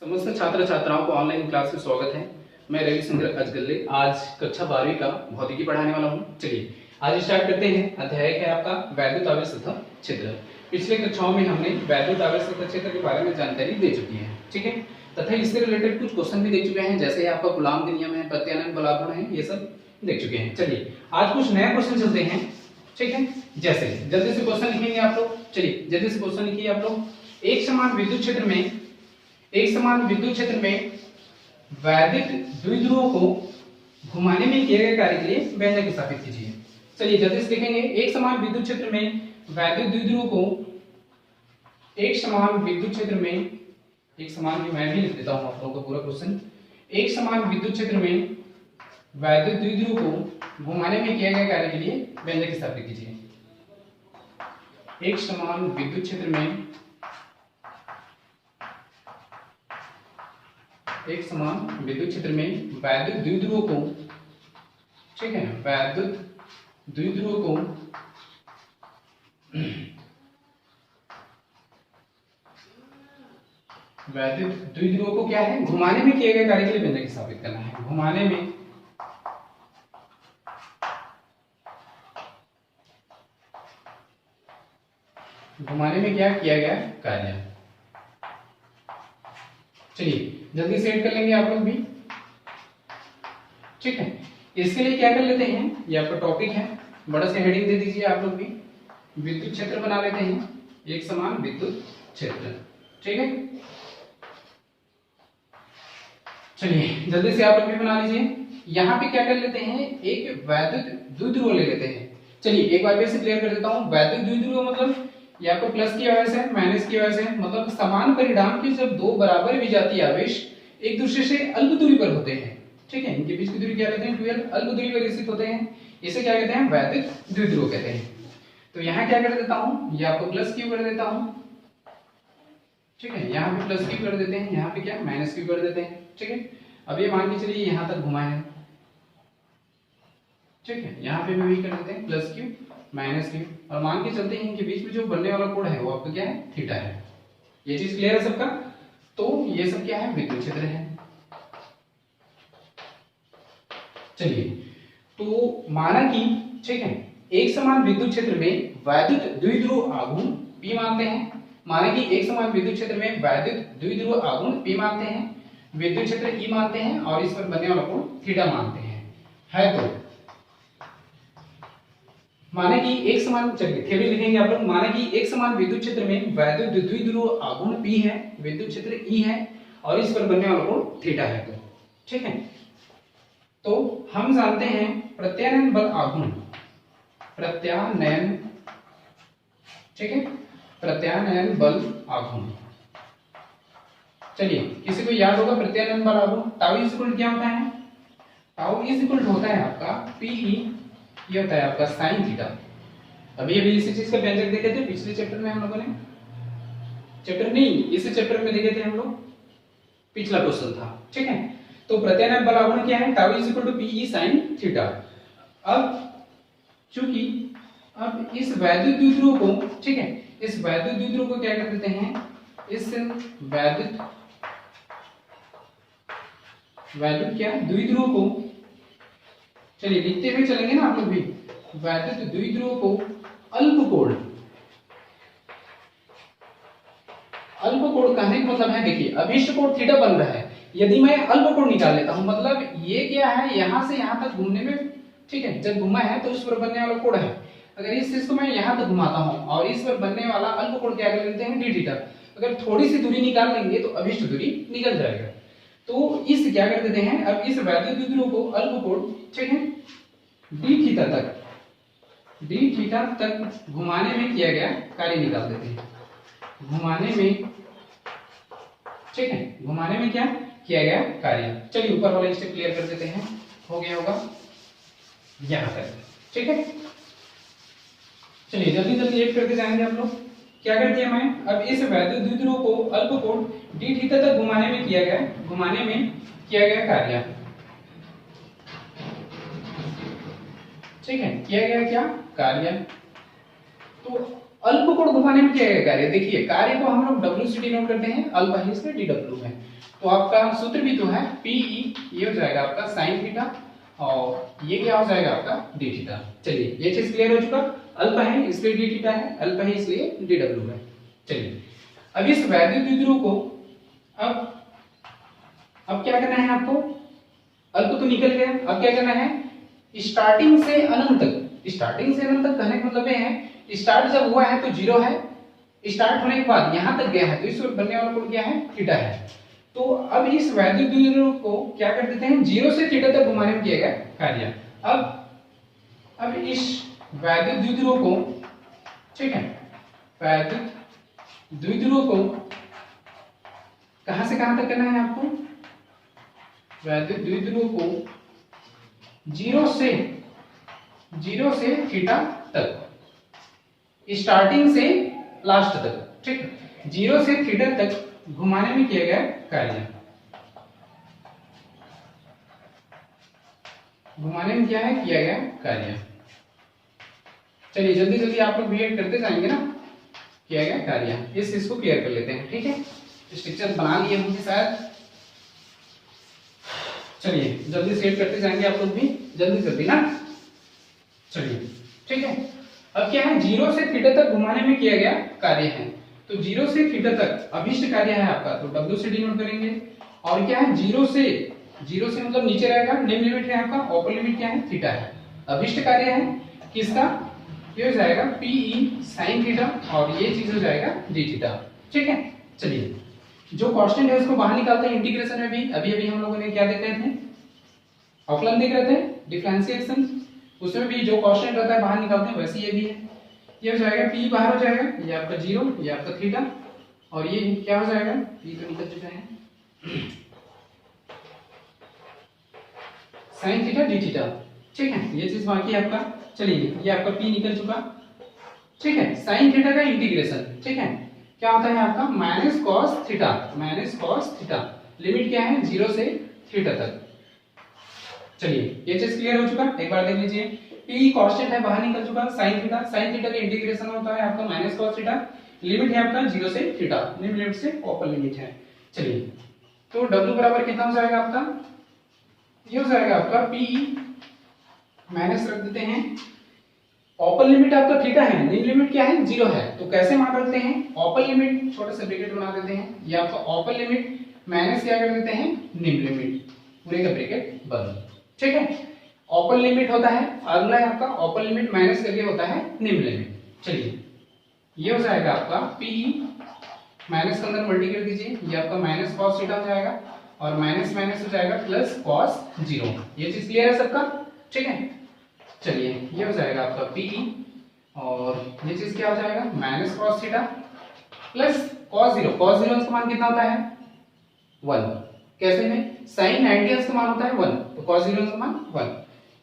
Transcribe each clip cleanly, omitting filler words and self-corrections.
समस्त छात्र छात्राओं को ऑनलाइन क्लास में स्वागत है। मैं रविशंकर अजगल्ले आज कक्षा 12वीं का भौतिकी पढ़ाने वाला हूँ। चलिए आज स्टार्ट करते हैं। अध्याय है आपका वैद्युत आवेश तथा क्षेत्र। पिछले कक्षाओं में हमने वैद्युत आवेश तथा क्षेत्र के बारे में जानकारी दे चुकी है, ठीक है, तथा इससे रिलेटेड कुछ क्वेश्चन भी देख चुके हैं, जैसे आपका कूलॉम के नियम है, प्रत्यानयन बल आघूर्ण है, ये सब देख चुके हैं। चलिए आज कुछ नए क्वेश्चन चलते हैं, ठीक है। जैसे जल्दी से क्वेश्चन लिखेंगे आप लोग। चलिए जल्दी से क्वेश्चन लिखिए आप लोग। एक समान विद्युत क्षेत्र में वैद्युत द्विध्रुवों को घुमाने में किए गए कार्य के लिए व्यंजक स्थापित कीजिए। चलिए जल्दी से लिखेंगे। एक समान विद्युत क्षेत्र में वैद्युत द्विध्रुवों को मैं भी लिख देता हूं आप लोगों को पूरा क्वेश्चन। एक समान विद्युत क्षेत्र में वैद्युत द्विध्रुव को घुमाने में किए गए कार्य के लिए व्यंजक स्थापित कीजिए। एक समान विद्युत क्षेत्र में वैद्युत द्विध्रुव को, ठीक है, वैद्युत द्विध्रुव को क्या है, घुमाने में किए गए कार्य के लिए व्यंजक स्थापित करना है। घुमाने में क्या किया गया कार्य। चलिए जल्दी से ऐड कर लेंगे आप लोग भी, ठीक है। इसके लिए क्या कर लेते हैं, ये आपका टॉपिक है, बड़ा सा हेडिंग दे दीजिए आप लोग भी। विद्युत क्षेत्र बना लेते हैं, एक समान विद्युत क्षेत्र, ठीक है। चलिए जल्दी से आप लोग भी बना लीजिए। यहाँ पे क्या कर लेते हैं, एक वैद्युत द्विध्रुव ले लेते हैं। चलिए एक बार फिर से क्लियर कर देता हूँ। वैद्युत द्विध्रुव मतलब या तो प्लस की वजह से माइनस की वजह से, मतलब समान परिणाम के जब दो बराबर विजातीय आवेश एक दूसरे से अल्प दूरी पर होते हैं, ठीक है, इनके बीच की दूरी क्या कहते हैं, 12 अल्प दूरी पर स्थित होते हैं, इसे क्या कहते हैं, वैद्युत द्विध्रुव कहते हैं। तो यहाँ क्या कर देता हूँ, ये आपको प्लस क्यू कर देता हूँ, ठीक है, यहाँ पे प्लस क्यू कर देते हैं, यहाँ पे क्या माइनस क्यू कर देते हैं, ठीक है। अब ये मान के चलिए यहाँ तक घुमाए हैं, ठीक है, यहाँ पे भी कर देते हैं प्लस क्यू माइनस क्यू, और मान के चलते हैं इनके बीच में जो बनने वाला कोण है वो आपका क्या है, थीटा है। ये चीज क्लियर है सबका। तो ये सब क्या है, विद्युत क्षेत्र है। चलिए तो माना कि, ठीक है, एक समान विद्युत क्षेत्र में वैद्युत द्विध्रुव आघूर्ण P मानते हैं। माना कि एक समान विद्युत क्षेत्र में वैद्युत द्विध्रुव आघूर्ण P मानते हैं, विद्युत क्षेत्र E मानते हैं, और इस पर बनने वाला कोण थीटा मानते हैं। तो माने कि एक समान, चलिए थ्योरी लिखेंगे आप लोग। माने कि एक समान विद्युत क्षेत्र में वैद्युत द्विध्रुव आघूर्ण P है, विद्युत क्षेत्र E है, और इस पर बनने वाला कोण थीटा है, तो ठीक है। तो हम जानते हैं प्रत्यानयन बल आघूर्ण, ठीक है, प्रत्यानयन बल आघूर्ण। चलिए किसी को याद होगा प्रत्यानयन बल आघूर्ण, टाउ इज इक्वल क्या होता है, टाउ इज इक्वल होता है आपका Pe, ये होता है आपका साइन थीटा। अभी इसी चीज का व्यंजक देखे थे पिछले चैप्टर में हम लोगों ने, चैप्टर नहीं इसी चैप्टर में देखे थे हम लोग, पिछला क्वेश्चन था, ठीक है। तो प्रत्यानयन बल आघूर्ण क्या है, tau is equal to Pe sin theta. अब चूंकि अब इस वैद्युत द्विध्रुव को, ठीक है, इस वैद्युत द्विध्रुव को क्या कर देते हैं, इस वैद्युत क्या द्विध्रुव को, चलिए लिखते हुए चलेंगे ना आप लोग भी, वैद्युत द्विध्रुव को अल्प कोण कहने का मतलब है, देखिए अभिष्ट कोण थीटा बन रहा है, यदि मैं अल्प कोण निकाल लेता हूं, मतलब ये क्या है, यहां से यहां तक घूमने में, ठीक है, जब घुमा है तो उस पर बनने वाला कोण है। अगर इस चीज को मैं यहां तक घुमाता हूं और इस पर बनने वाला अल्प कोण क्या कर लेते हैं, डी थीटा। अगर थोड़ी सी दूरी निकाल लेंगे तो अभिष्ट दूरी निकल जाएगा। तो इस क्या कर देते हैं, अब इस वैद्युत द्विध्रुव को अल्प कोण, ठीक है, डी थीटा तक घुमाने में किया गया कार्य निकाल देते हैं। घुमाने में, ठीक है, घुमाने में क्या किया गया कार्य। चलिए ऊपर वाला स्टेप क्लियर कर देते हैं, हो गया होगा यहां तक, ठीक है। चलिए जल्दी जल्दी ऐड करते जाएंगे आप लोग। क्या कर दिया मैं, अब इस वैद्युत द्विध्रुव को अल्प कोण डी थीटा तक घुमाने में किया गया कार्य, ठीक है, किया गया क्या कार्य। तो अल्प कोण घुमाने में किया गया कार्य, देखिए कार्य को हम लोग डब्ल्यू से डिनोट करते हैं, अल्प है इसलिए डी डब्ल्यू है। तो आपका सूत्र भी तो है पीई, ये हो जाएगा आपका साइन थीटा और ये क्या हो जाएगा आपका डी थीटा। चलिए ये चीज क्लियर हो चुका, अल्प है इसलिए डी थीटा है, अल्प है इसलिए डी डब्ल्यू है। चलिए अब इस वैद्युत द्विध्रुव को अब क्या करना है आपको, अल्प तो निकल गया, अब क्या करना है स्टार्टिंग से अनंत तक, स्टार्टिंग से अनंत तक कहने का मतलब ये है स्टार्ट जब हुआ है तो जीरो है, स्टार्ट होने के बाद यहां तक गया है तो इस बनने वाला कोण क्या है थीटा है। तो अब इस वैद्युत द्विध्रुव को क्या कर देते हैं जीरो से थीटा तक घुमाने में किया गया कार्य। अब इस वैद्युत द्विध्रुव को, ठीक है, वैद्युत द्विध्रुव को कहां से कहां तक करना है आपको, वैद्युत द्विध्रुव को जीरो से थीटा तक, स्टार्टिंग से लास्ट तक, ठीक, जीरो से थीटा तक घुमाने में किया गया कार्य, घुमाने में क्या है किया गया कार्य। चलिए जल्दी जल्दी आप लोग बीएड करते जाएंगे ना, किया गया कार्य, इस चीज को क्लियर कर लेते हैं, ठीक है, स्ट्रक्चर बना लिए होंगे शायद। चलिए जल्दी सेट करते जाएंगे आप लोग भी, जल्दी जल्दी ना। चलिए ठीक है, अब क्या है जीरो से थीटा तक घुमाने में किया गया कार्य है, तो जीरो से थीटा तक अभिष्ट कार्य है आपका, तो W से डिनोट करेंगे। और क्या है जीरो से मतलब नीचे रहेगा, निम्न लिमिट है आपका, अपर लिमिट क्या है थीटा है, अभिष्ट कार्य है किसका, ये हो जाएगा PE sin थीटा और ये चीज हो जाएगा d थीटा, ठीक है। चलिए जो कांस्टेंट है उसको बाहर निकालते हैं इंटीग्रेशन में भी, अभी अभी हम लोगों ने क्या देख रहे थे, अवकलन देख रहे थे, डिफरेंशिएशन, उसमें भी जो कांस्टेंट रहता है बाहर निकालते हैं, वैसे ये भी है, ये हो जाएगा P बाहर हो जाएगा, ये आपका जीरो, ये आपका थीटा और ये क्या हो जाएगा P तो निकल चुका है sin थीटा d थीटा, ठीक है, ये चीज बाकी है आपका। चलिए ये आपका P निकल चुका, ठीक है, sin थीटा का इंटीग्रेशन, ठीक है, क्या होता है आपका माइनस कॉस थीटा, लिमिट क्या है जीरो से थीटा तक। चलिए ये चीज क्लियर हो चुका, एक बार देख लीजिए, P कांस्टेंट है बाहर निकल चुका, sin थीटा का इंटीग्रेशन होता है आपका माइनस कॉस थीटा, लिमिट है आपका जीरो से थीटा, निम्न लिमिट से अपर लिमिट है। चलिए तो W बराबर कितना हो जाएगा आपका, ये हो जाएगा आपका PE माइनस रख देते हैं, अपर लिमिट आपका थीटा है, निम्न लिमिट क्या है जीरो है, तो कैसे मान रखते हैं अपर लिमिट, छोटा सा ब्रैकेट बना देते हैं, ये आपका अपर लिमिट माइनस क्या कर देते हैं निम्न लिमिट, पूरे का ब्रैकेट बंद, ठीक है। अपर लिमिट होता है, अगला है आपका अपर लिमिट माइनस करके होता है निम्न लिमिट। चलिए ये हो जाएगा आपका PE माइनस के अंदर मल्टी कर दीजिए, ये आपका माइनस कॉस थीटा हो जाएगा और माइनस माइनस हो जाएगा प्लस कॉस जीरो, ये चीज क्लियर है सबका, ठीक है। चलिए ये हो जाएगा आपका PE और ये चीज क्या हो जाएगा minus cos theta plus cos zero का मान कितना होता है 1, कैसे में sin 90 का मान होता है 1, तो cos 0 का मान 1,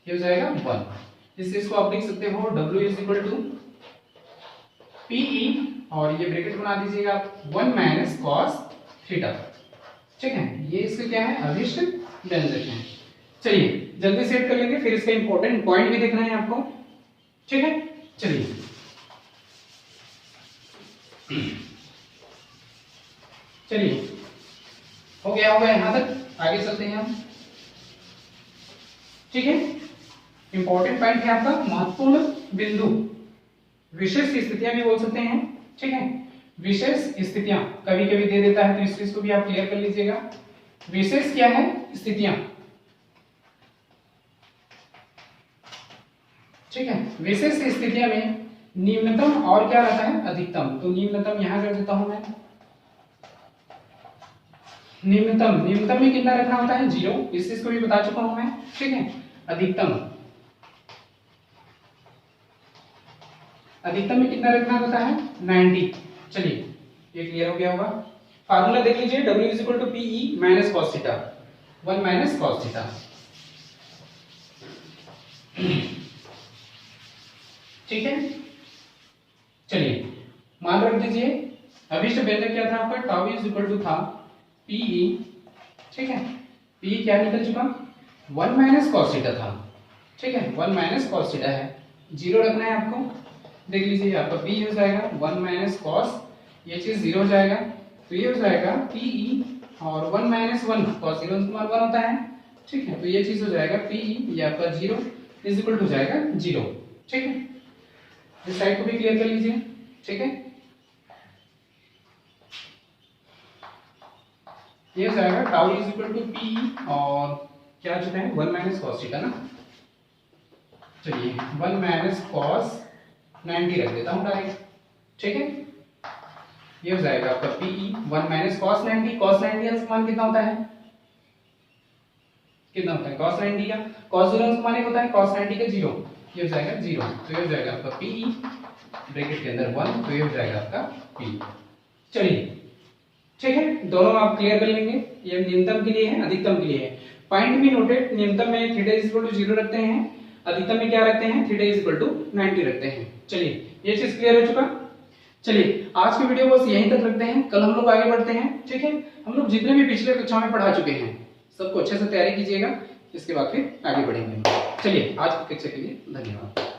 ये हो जाएगा 1। इस चीज को आप लिख सकते हो W is equal to PE और ये ब्रैकेट बना दीजिएगा आप 1 माइनस कॉस थीटा, ठीक है, ये इसका क्या है अभिष्ट व्यंजक है। चलिए जल्दी सेट कर लेंगे, फिर इसका इंपॉर्टेंट पॉइंट भी देखना है आपको, ठीक है। चलिए चलिए हो गया यहां तक, आगे चलते हैं हम, ठीक है। इंपॉर्टेंट पॉइंट है आपका महत्वपूर्ण बिंदु, विशेष स्थितियां भी बोल सकते हैं, ठीक है, विशेष स्थितियां कभी कभी दे देता है, तो इस चीज को भी आप क्लियर कर लीजिएगा। विशेष क्या है स्थितियां, ठीक है, विशेष स्थितियां में निम्नतम और क्या रहता है अधिकतम, तो निम्नतम यहां कर देता हूं मैं, निम्नतम में कितना रखना होता है 0, इस चीज को भी बता चुका हूं मैं, ठीक है। अधिकतम में कितना रखना होता है 90। चलिए ये क्लियर हो गया होगा, फार्मूला देख लीजिए W is equal to PE minus cos theta, 1 minus cos theta, ठीक है। चलिए मान रख दीजिए, अभिष्ट व्यंजक क्या था आपका टाउ इज इक्वल टू था PE, ठीक है, PE क्या निकल चुका 1 माइनस कॉस थीटा था, ठीक है, 1 माइनस कॉस थीटा है, 0 रखना है आपको, देख लीजिए आपका p हो जाएगा 1 माइनस कॉस, ये चीज 0 हो जाएगा, तो ये हो जाएगा pe और 1 माइनस 1 कॉस 0 मान 1 होता है, ठीक है, तो ये चीज हो जाएगा pe ये आपका 0 इज इक्वल टू जाएगा 0, ठीक है। इस साइड को भी क्लियर कर लीजिए, ठीक है। ये हो जाएगा tau is equal to pe और क्या चुका है 1 माइनस कॉस थीटा ना, चलिए 1 माइनस कॉस 90 रख देता हूँ डायरेक्ट, ठीक है। ये हो जाएगा आपका pe 1 माइनस कॉस 90, कॉस 90 का मान कितना होता है, कितना होता है cos 90 का, cos 0 का मान होता है cos 90 का 0, ये हो जाएगा 0, तो ये हो जाएगा आपका pe ब्रैकेट के अंदर 1, तो ये हो जाएगा आपका p। चलिए ठीक है, दोनों आप क्लियर कर लेंगे, ये न्यूनतम के लिए है, अधिकतम के लिए है। पॉइंट भी नोटेड, न्यूनतम में थीटा इज इक्वल टू 0 रखते हैं, अधिकतम में क्या रखते हैं, थीटा इज इक्वल टू 90 रखते हैं। चलिए ये चीज क्लियर हो चुका। चलिए आज की वीडियो बस यहीं तक रखते हैं, कल हम लोग आगे बढ़ते हैं, ठीक है। हम लोग जितने भी पिछले कक्षा में पढ़ा चुके हैं सबको अच्छे से तैयारी कीजिएगा, इसके बाद फिर आगे बढ़ेंगे। चलिए आज की कक्षा के लिए धन्यवाद।